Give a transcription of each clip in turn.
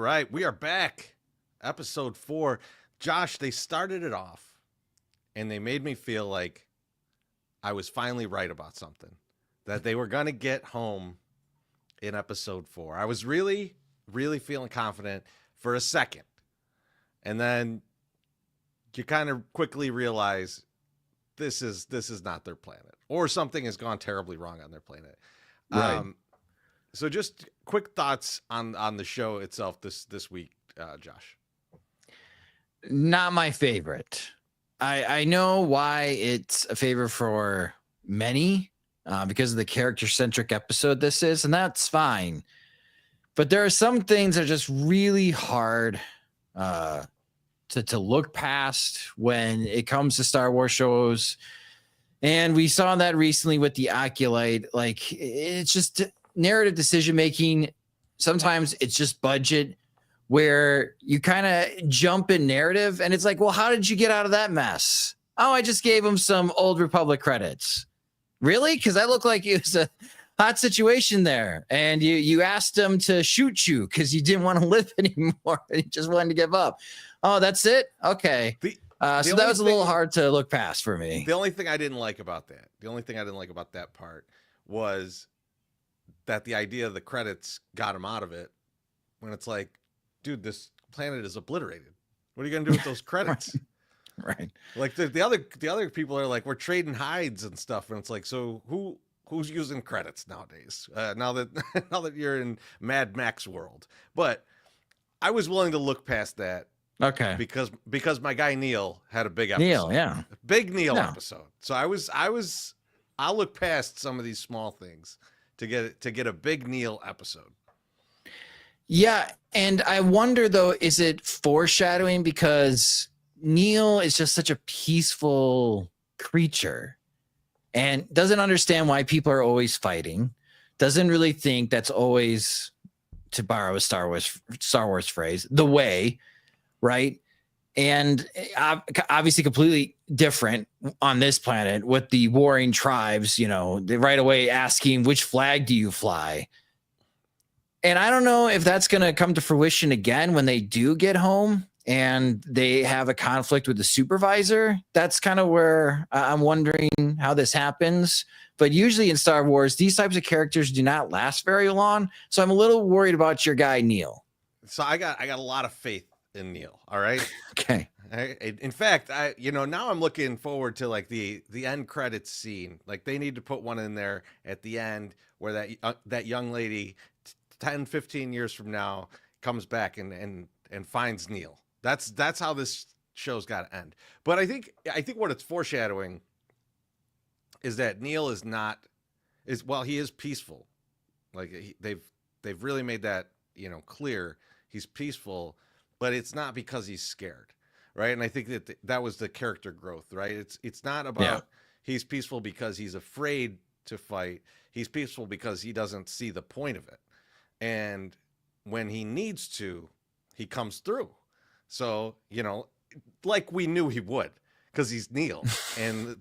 right, we are back. Episode 4. Josh, they started it off and they made me feel like I was finally right about something. That they were going to get home in episode 4. I was really, really feeling confident for a second. And then you kind of quickly realize this is not their planet, or something has gone terribly wrong on their planet. Right. So just quick thoughts on the show itself this week, Josh. Not my favorite. I know why it's a favorite for many because of the character-centric episode this is, and that's fine. But there are some things that are just really hard to look past when it comes to Star Wars shows. And we saw that recently with the Acolyte. Like, it's just narrative decision-making. Sometimes it's just budget, where you kind of jump in narrative and it's like, well, how did you get out of that mess? Oh, I just gave him some Old Republic credits. Really? Because that looked like it was a hot situation there. And you asked him to shoot you because you didn't want to live anymore. And you just wanted to give up. Oh, that's it? Okay. So that was a little hard to look past for me. The only thing I didn't like about that part was that the idea of the credits got him out of it, when it's like, dude, this planet is obliterated. What are you gonna do with those credits? Right. Like the other people are like, we're trading hides and stuff, and it's like, so who's using credits nowadays? Now that you're in Mad Max world. But I was willing to look past that. Okay. Because my guy Neil had a big episode. Neil, yeah. Big Neil episode. So I'll look past some of these small things to get a big Neil episode. Yeah, and I wonder though, is it foreshadowing because Neil is just such a peaceful creature and doesn't understand why people are always fighting, doesn't really think that's always, to borrow a Star Wars phrase, the way, right? And obviously completely different on this planet with the warring tribes, they right away asking, which flag do you fly? And I don't know if that's going to come to fruition again when they do get home and they have a conflict with the supervisor. That's kind of where I'm wondering how this happens. But usually in Star Wars, these types of characters do not last very long. So I'm a little worried about your guy, Neil. So I got a lot of faith in Neil. All right. Okay. In fact, now I'm looking forward to like the end credits scene. Like they need to put one in there at the end where that young lady 10, 15 years from now comes back and finds Neil. That's how this show's got to end. But I think what it's foreshadowing is that Neil he is peaceful. Like they've really made that, clear. He's peaceful, but it's not because he's scared, right? And I think that was the character growth, right? It's not about he's peaceful because he's afraid to fight. He's peaceful because he doesn't see the point of it. And when he needs to, he comes through. So, like we knew he would, because he's Neil, and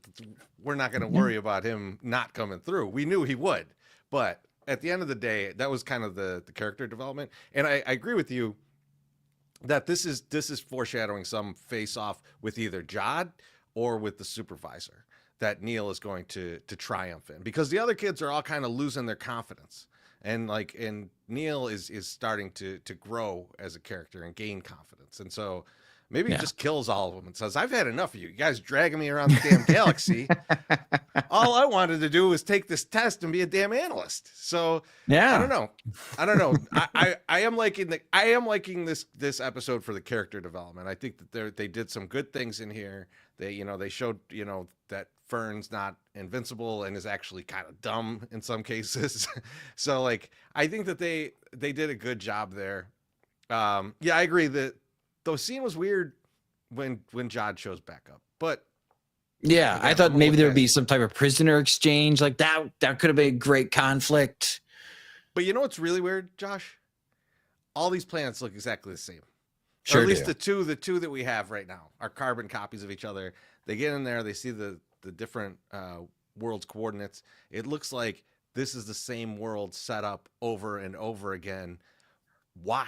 we're not going to worry about him not coming through. We knew he would. But at the end of the day, that was kind of the character development. And I agree with you that this is foreshadowing some face-off with either Jod or with the supervisor that Neil is going to triumph in. Because the other kids are all kind of losing their confidence. And Neil is starting to grow as a character and gain confidence. And so maybe he just kills all of them and says, I've had enough of you. You guys dragging me around the damn galaxy. All I wanted to do was take this test and be a damn analyst. So I don't know. I am liking this episode for the character development. I think that they did some good things in here. They showed, that Fern's not invincible and is actually kind of dumb in some cases. So I think that they did a good job there. I agree that the scene was weird when Jod shows back up, but yeah, I thought maybe there would be some type of prisoner exchange like that. That could have been a great conflict. But you know what's really weird, Josh? All these planets look exactly the same. Sure, or at least the two that we have right now are carbon copies of each other. They get in there, they see the different world's coordinates. It looks like this is the same world set up over and over again. Why?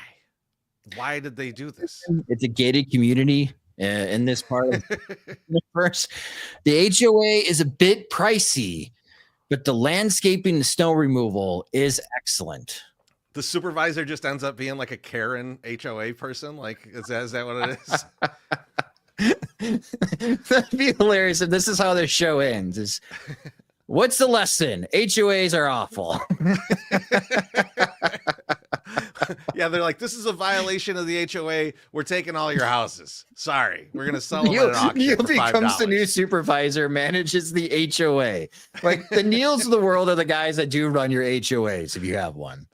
Why did they do this? It's a gated community in this part of the universe. The HOA is a bit pricey, but the landscaping and snow removal is excellent. The supervisor just ends up being like a Karen HOA person. Like, is that what it is? That'd be hilarious if this is how the show ends. Is what's the lesson? HOAs are awful. Yeah, they're like, this is a violation of the HOA. We're taking all your houses. Sorry, we're gonna sell them at an auction Neil for becomes the new $5. supervisor, manages the HOA. Like the Neils of the world are the guys that do run your HOAs if you have one.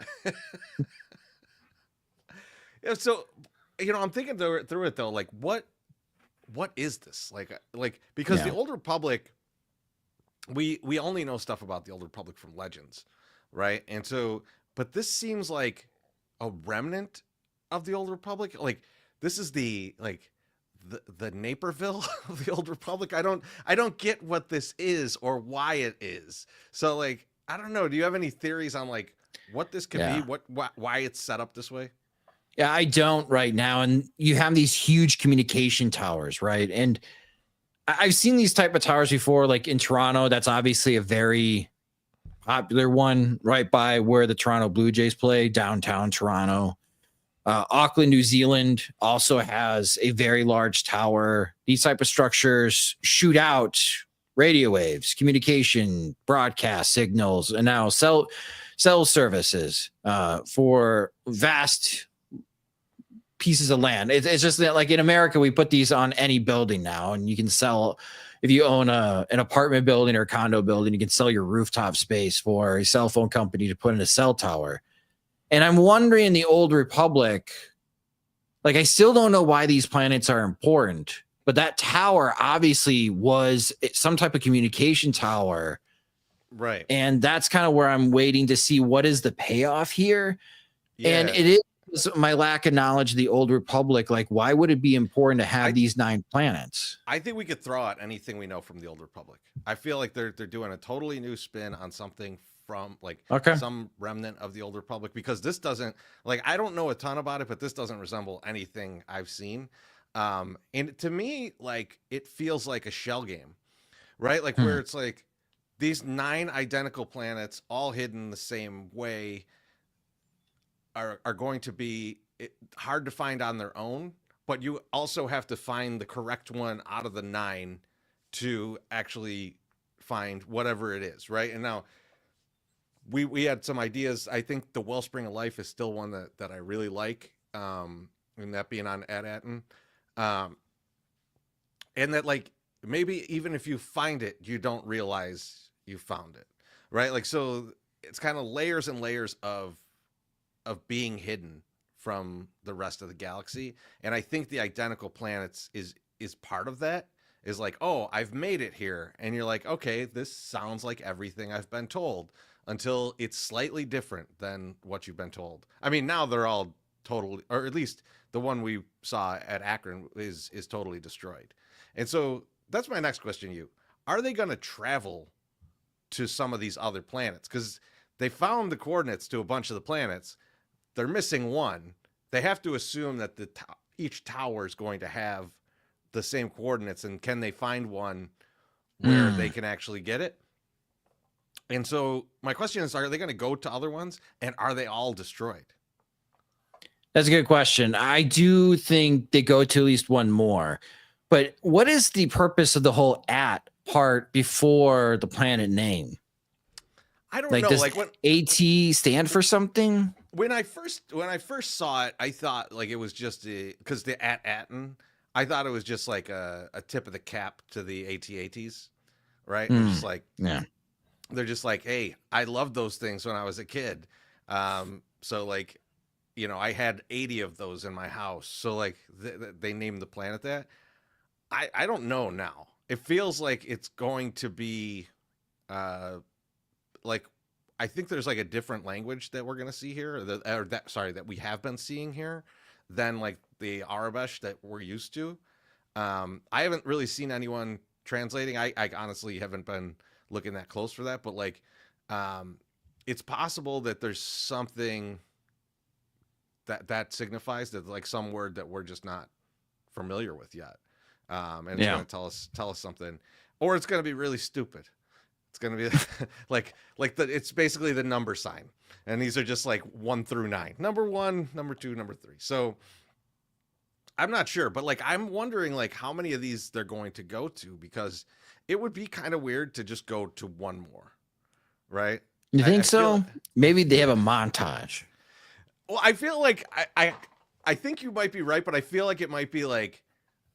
Yeah, so I'm thinking through it though, like what is this? Like because the Old Republic, we only know stuff about the Old Republic from legends, right? And so, but this seems like a remnant of the Old Republic. Like this is the Naperville of the Old Republic. I don't get what this is or why it is. So like I don't know. Do you have any theories on like what this could be? Why it's set up this way? Yeah, I don't right now. And you have these huge communication towers, right? And I've seen these type of towers before, like in Toronto. That's obviously a very popular one right by where the Toronto Blue Jays play, downtown Toronto. Auckland, New Zealand also has a very large tower. These type of structures shoot out radio waves, communication, broadcast signals, and now cell services for vast pieces of land. It's just that like in America, we put these on any building now, and you can sell, if you own an apartment building or a condo building, you can sell your rooftop space for a cell phone company to put in a cell tower. And I'm wondering in the Old Republic, like I still don't know why these planets are important, but that tower obviously was some type of communication tower. Right. And that's kind of where I'm waiting to see what is the payoff here. Yeah. And it is my lack of knowledge of the Old Republic. Like, why would it be important to have these 9 planets? I think we could throw out anything we know from the Old Republic. I feel like they're doing a totally new spin on something from like some remnant of the Old Republic, because this doesn't, like, I don't know a ton about it, but this doesn't resemble anything I've seen. And to me, like, it feels like a shell game, right? Like where it's like these 9 identical planets all hidden the same way are going to be hard to find on their own, but you also have to find the correct one out of the 9 to actually find whatever it is, right? And now we had some ideas. I think the Wellspring of Life is still one that I really like, and that being on Adatin, and that like maybe even if you find it, you don't realize you found it, right? Like so, it's kind of layers and layers of being hidden from the rest of the galaxy. And I think the identical planets is part of that. Is like, oh, I've made it here. And you're like, okay, this sounds like everything I've been told, until it's slightly different than what you've been told. I mean, now they're all totally, or at least the one we saw at Akron is totally destroyed. And so that's my next question to you. Are they going to travel to some of these other planets? Because they found the coordinates to a bunch of the planets. They're missing one. They have to assume that each tower is going to have the same coordinates, and can they find one where they can actually get it? And so my question is, are they going to go to other ones, and are they all destroyed? That's a good question. I do think they go to at least one more. But what is the purpose of the whole at part before the planet name? I don't like, know. Does like when AT stand for something? When I first saw it, I thought like it was just because the Atten, I thought it was just like a tip of the cap to the AT-ATs, right? They're just like, they're just like, hey, I loved those things when I was a kid. So like, I had 80 of those in my house. So like they named the planet that. I don't know now. It feels like it's going to be like, I think there's like a different language that we're going to see here, that we have been seeing here, than like the Arabesh that we're used to. I haven't really seen anyone translating. I honestly haven't been looking that close for that, but like, it's possible that there's something that signifies, that like some word that we're just not familiar with yet, and it's Yeah. going to tell us something, or it's going to be really stupid. It's going to be it's basically the number sign, and these are just like 1 through 9, number 1, number 2, number 3. So I'm not sure, but like I'm wondering like how many of these they're going to go to, because it would be kind of weird to just go to one more, right? You I think feel so? Maybe they have a montage. well, I feel like I think you might be right, but I feel like it might be like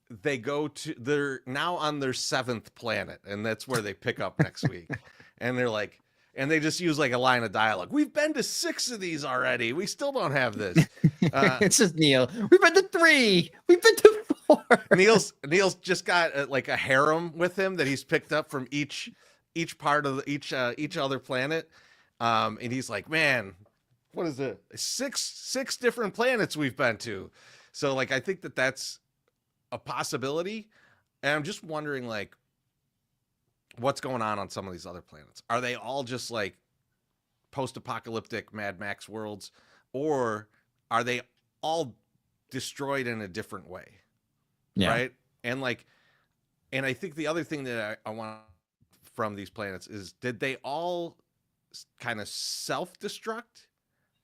they're now on their 7th planet, and that's where they pick up next week, and they're like, and they just use like a line of dialogue. We've been to 6 of these already. We still don't have this. It's just Neil. We've been to 3. We've been to 4. Neil's just got like a harem with him that he's picked up from each part of each other planet, and he's like, man, what is it? 6 different planets we've been to. So like I think that's a possibility, and I'm just wondering like what's going on some of these other planets. Are they all just like post-apocalyptic Mad Max worlds, or are they all destroyed in a different way? Yeah. Right? And I think the other thing that I want from these planets is, did they all kind of self-destruct,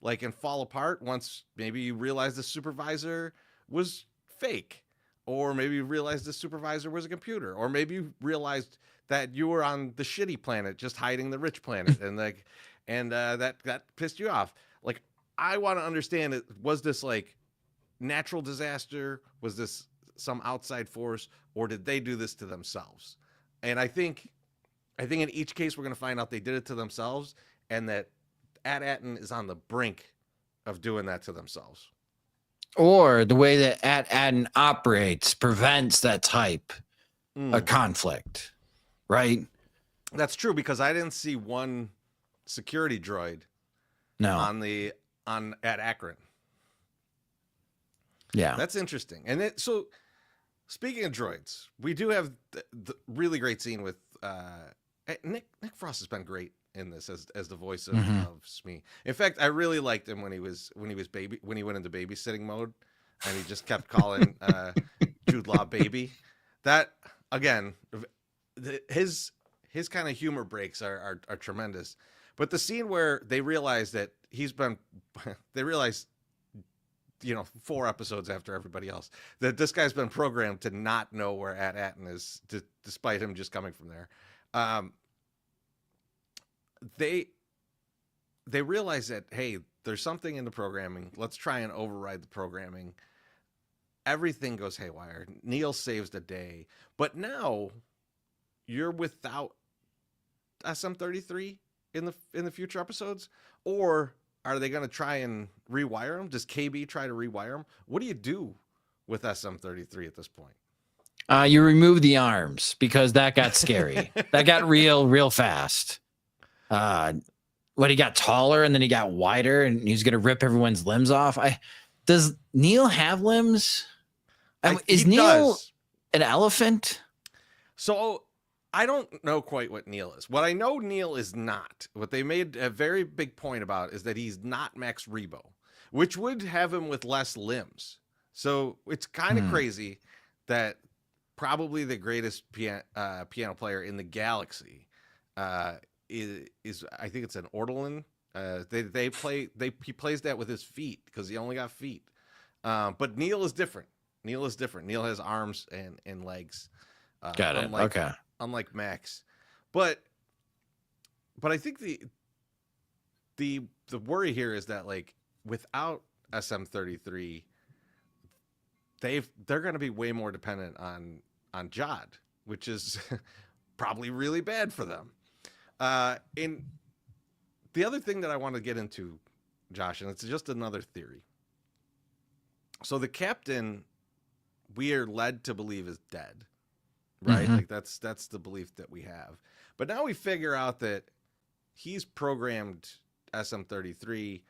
like, and fall apart once maybe you realize the supervisor was fake, or maybe you realized the supervisor was a computer, or maybe you realized that you were on the shitty planet just hiding the rich planet, and like, and that pissed you off. Like, I want to understand it. Was this like natural disaster? Was this some outside force, or did they do this to themselves? And I think in each case we're going to find out they did it to themselves, and that AT-ATN is on the brink of doing that to themselves. Or the way that AT-ATN operates prevents that type of conflict, right? That's true, because I didn't see one security droid at Akron. Yeah. That's interesting. And so speaking of droids, we do have the really great scene with Nick Frost has been great in this as the voice of Smee. In fact, I really liked him when he went into babysitting mode, and he just kept calling Jude Law baby. That, again, his kind of humor breaks are tremendous. But the scene where they realize that they realize, 4 episodes after everybody else, that this guy's been programmed to not know where AT-ATN is, despite him just coming from there. They realize that, hey, there's something in the programming. Let's try and override the programming. Everything goes haywire. Neil saves the day, but now you're without SM-33 in the future episodes, or are they going to try and rewire them? Does KB try to rewire them? What do you do with SM-33 at this point? You remove the arms, because that got scary. That got real fast. He got taller, and then he got wider, and he's gonna rip everyone's limbs off. Does Neil have limbs? Is Neil an elephant? So I don't know quite what Neil is. What I know Neil is not, what they made a very big point about, is that he's not Max Rebo, which would have him with less limbs. So it's kind of crazy that probably the greatest piano player in the galaxy is I think it's an ortolan. He plays that with his feet, because he only got feet. But Neil is different. Neil has arms and legs. Got it. Okay. Unlike Max, but I think the worry here is that, like, without SM-33, they're going to be way more dependent on Jod, which is probably really bad for them. And the other thing that I want to get into, Josh, and it's just another theory. So the captain, we are led to believe, is dead, right? Like that's the belief that we have. But now we figure out that he's programmed SM-33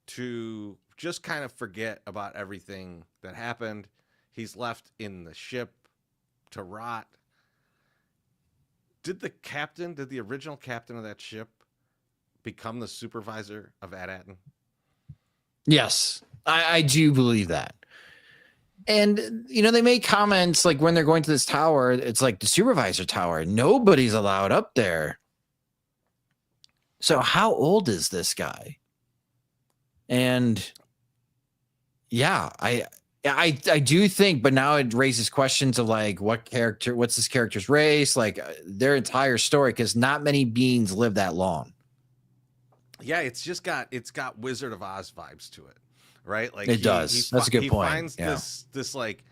to just kind of forget about everything that happened. He's left in the ship to rot. Did the original captain of that ship become the supervisor of AT-ATN? Yes. I do believe that. And, they make comments like when they're going to this tower, it's like the supervisor tower. Nobody's allowed up there. So how old is this guy? And yeah, I do think, but now it raises questions of like, what's this character's race? Like their entire story, because not many beings live that long. Yeah, it's got Wizard of Oz vibes to it, right? Like it does. That's a good point. He finds this like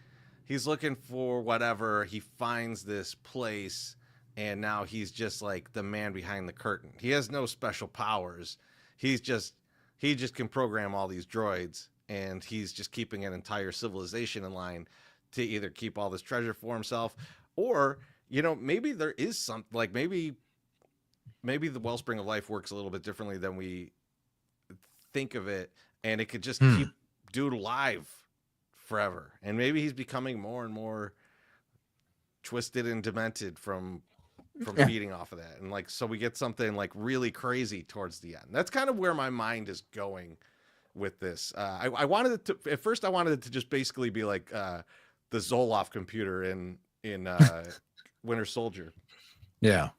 he's looking for whatever. He finds this place, and now he's just like the man behind the curtain. He has no special powers. He just can program all these droids, and he's just keeping an entire civilization in line to either keep all this treasure for himself, or maybe there is something like maybe the wellspring of life works a little bit differently than we think of it, and it could just keep dude alive forever. And maybe he's becoming more and more twisted and demented from feeding off of that. And like, so we get something like really crazy towards the end. That's kind of where my mind is going with this. I wanted it to, at first I wanted it to just basically be like the Zoloft computer in Winter Soldier. Yeah.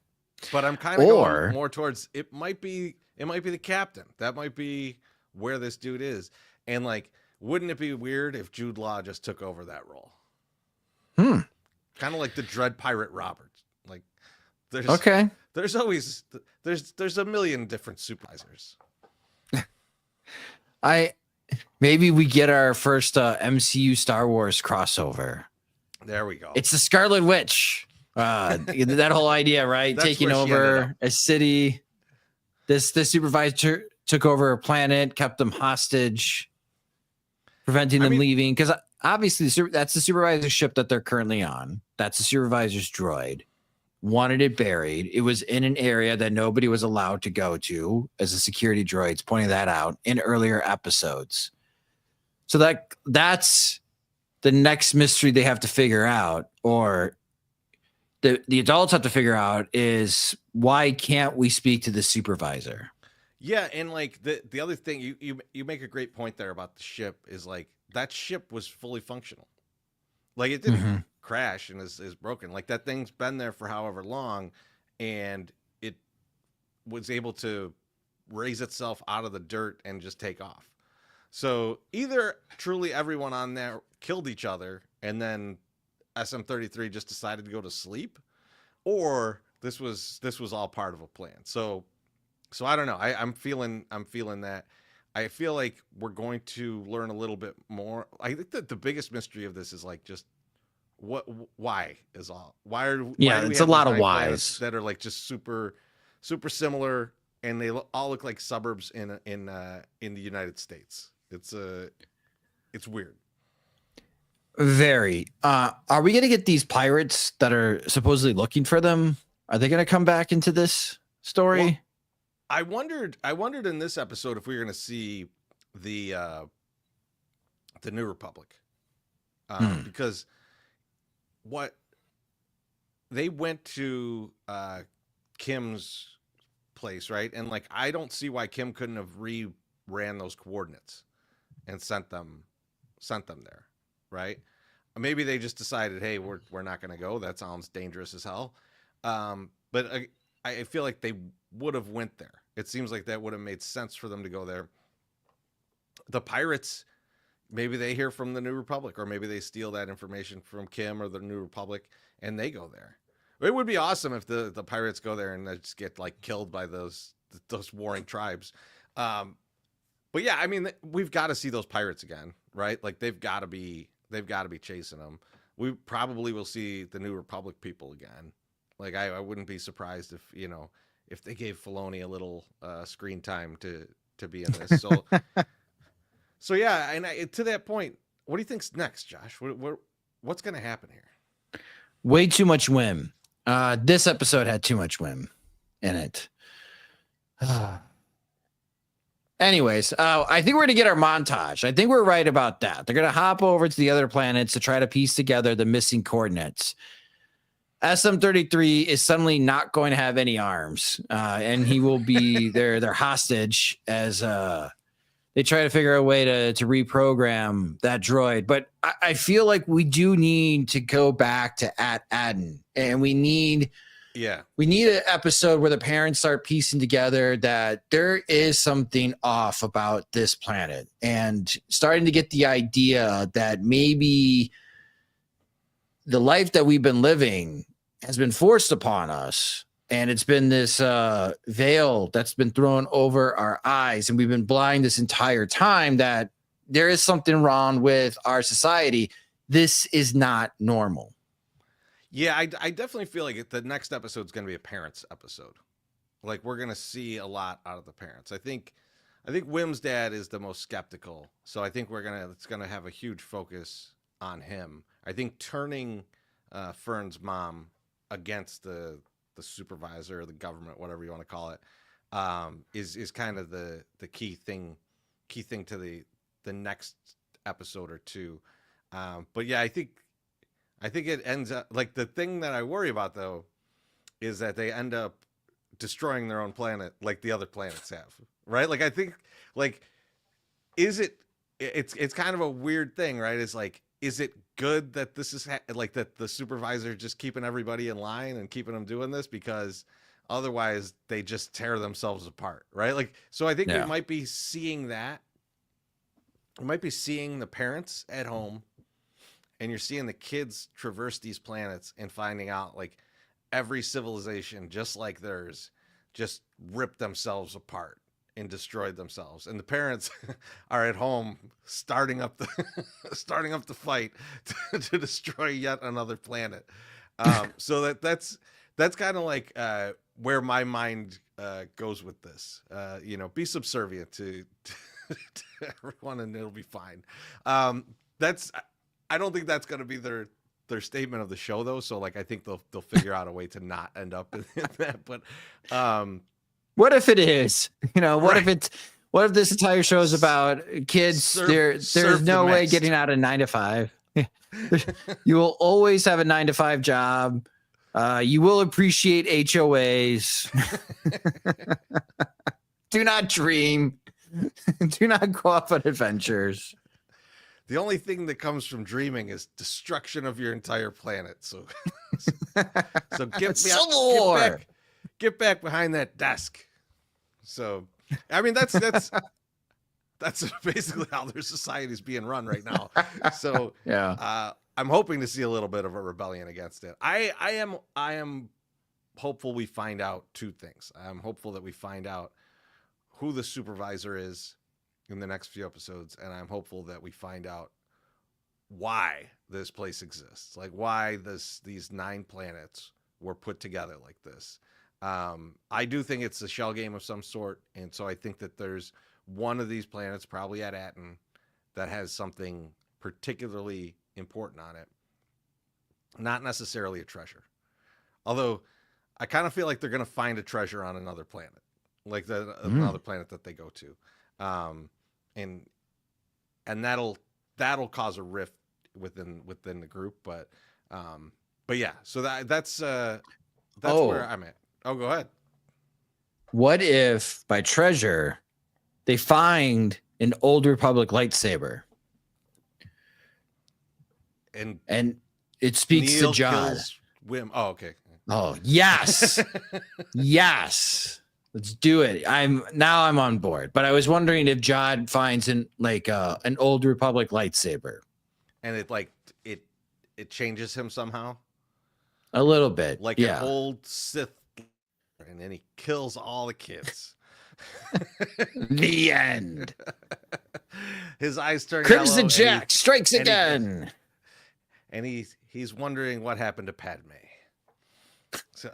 But I'm kind of going more towards it might be the captain. That might be where this dude is. And like, wouldn't it be weird if Jude Law just took over that role? Kind of like the Dread Pirate Roberts. Like there's always there's a million different supervisors. Maybe we get our first MCU Star Wars crossover. There we go. It's the Scarlet Witch. That whole idea, right? Taking over a city. This supervisor took over a planet, kept them hostage, preventing them leaving. Because obviously, that's the supervisor's ship that they're currently on. That's the supervisor's droid. Wanted it buried. It was in an area that nobody was allowed to go to, as the security droids pointed that out in earlier episodes. So that's the next mystery they have to figure out, or the adults have to figure out, is why can't we speak to the supervisor? Yeah, and like the other thing, you make a great point there about the ship, is like that ship was fully functional. Like it didn't crash and is broken. Like that thing's been there for however long, and it was able to raise itself out of the dirt and just take off. So either truly everyone on there killed each other and then SM-33 just decided to go to sleep, or this was all part of a plan. So I don't know. I'm feeling that. I feel like we're going to learn a little bit more. I think that the biggest mystery of this is like just why is all. Why are it's a lot of whys that are like just super similar, and they all look like suburbs in the United States. It's weird. Very. Are we going to get these pirates that are supposedly looking for them? Are they going to come back into this story? Well, I wondered in this episode if we were going to see the New Republic, because what they went to Kim's place, right? And like, I don't see why Kim couldn't have ran those coordinates and sent them there, right? Maybe they just decided, hey, we're not going to go. That sounds dangerous as hell. But I feel like they would have went there. It seems like that would have made sense for them to go there. The pirates, maybe they hear from the New Republic, or maybe they steal that information from Kim or the New Republic and they go there. It would be awesome if the pirates go there and they just get like killed by those warring tribes. But yeah, I mean, we've got to see those pirates again, right? Like they've got to be chasing them. We probably will see the New Republic people again. Like I wouldn't be surprised if they gave Filoni a little screen time to be in this. So so yeah, and to that point, what do you think's next, Josh? What's going to happen here? Way too much whim. This episode had too much whim in it. Anyways, I think we're going to get our montage. I think we're right about that. They're going to hop over to the other planets to try to piece together the missing coordinates. SM-33 is suddenly not going to have any arms, and he will be their hostage as they they try to figure out a way to reprogram that droid. But I feel like we do need to go back to at Adden, and we need an episode where the parents start piecing together that there is something off about this planet, and starting to get the idea that maybe the life that we've been living has been forced upon us. And it's been this veil that's been thrown over our eyes, and we've been blind this entire time that there is something wrong with our society. This is not normal. Yeah, I definitely feel like the next episode is going to be a parents episode. Like, we're going to see a lot out of the parents. I think Wim's dad is the most skeptical, so I think it's going to have a huge focus on him. I think turning Fern's mom against the supervisor or the government, whatever you want to call it, is kind of the key thing to the next episode or two. But yeah, I think it ends up, like, the thing that I worry about though is that they end up destroying their own planet like the other planets have, right? Like, I think, like, it's kind of a weird thing, right? It's like, is it good that this is like that the supervisor just keeping everybody in line and keeping them doing this, because otherwise they just tear themselves apart, right? Like, so I think we might be seeing that. We might be seeing the parents at home, and you're seeing the kids traverse these planets and finding out, like, every civilization, just like theirs, just ripped themselves apart and destroyed themselves, and the parents are at home starting up the fight to destroy yet another planet. So that's kind of like where my mind goes with this. Be subservient to everyone, and it'll be fine. I don't think that's going to be their statement of the show, though. So, like, I think they'll figure out a way to not end up in that. But what if it is? Right. What if this entire show is about kids? There's no way getting out of 9 to 5. You will always have a 9 to 5 job. You will appreciate HOAs. Do not dream. Do not go off on adventures. The only thing that comes from dreaming is destruction of your entire planet. So get back behind that desk. So, I mean, that's basically how their society is being run right now. So, I'm hoping to see a little bit of a rebellion against it. I am hopeful we find out two things. I'm hopeful that we find out who the supervisor is in the next few episodes, and I'm hopeful that we find out why this place exists, like why these 9 planets were put together like this. I do think it's a shell game of some sort, and so I think that there's one of these planets, probably at Aten, that has something particularly important on it, not necessarily a treasure. Although I kind of feel like they're going to find a treasure on another planet, like another planet that they go to. And that'll cause a rift within the group, but yeah, so that's where I'm at. Oh, go ahead. What if by treasure they find an old Republic lightsaber, and it speaks Neil to John? Wim. Oh, okay. Oh, yes. Yes. Let's do it. I'm on board. But I was wondering if Jod finds an old Republic lightsaber, and it changes him somehow. A little bit, like an old Sith, and then he kills all the kids. The end. His eyes turn Crimson yellow, Jack strikes again, and he's wondering what happened to Padme. So.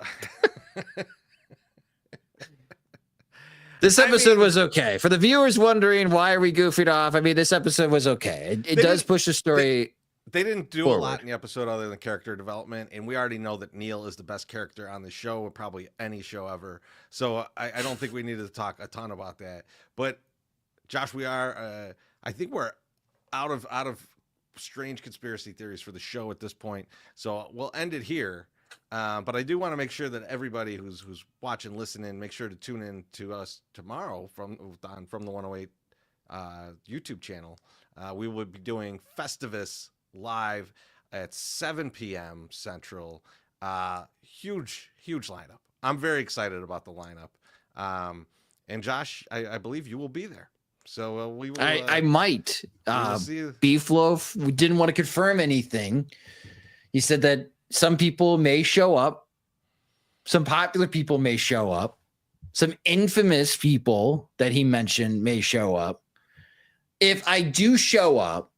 This episode was okay. For the viewers wondering why are we goofing off, I mean, this episode was okay. It does push the story. They didn't do forward. A lot in the episode other than character development, and we already know that Neil is the best character on the show, or probably any show ever. So I don't think we needed to talk a ton about that. But Josh, I think we're out of strange conspiracy theories for the show at this point. So we'll end it here. But I do want to make sure that everybody who's watching, listening, make sure to tune in to us tomorrow from the 108 YouTube channel. We will be doing Festivus live at 7 p.m. Central. Huge lineup. I'm very excited about the lineup. And Josh, I believe you will be there. So we will. I might. We will see you. Beef Loaf, we didn't want to confirm anything. He said that some people may show up. Some popular people may show up. Some infamous people that he mentioned may show up. If I do show up,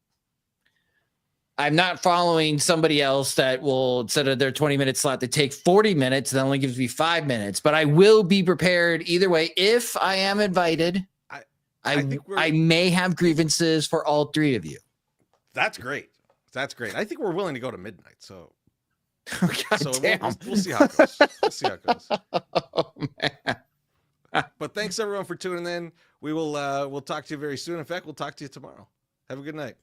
I'm not following somebody else that will, instead of their 20-minute slot, they take 40 minutes. That only gives me 5 minutes. But I will be prepared either way. If I am invited, I may have grievances for all three of you. That's great. That's great. I think we're willing to go to midnight. So, damn. We'll see how it goes. We'll see how it goes. Oh, man. But thanks everyone for tuning in. We'll talk to you very soon. In fact, we'll talk to you tomorrow. Have a good night.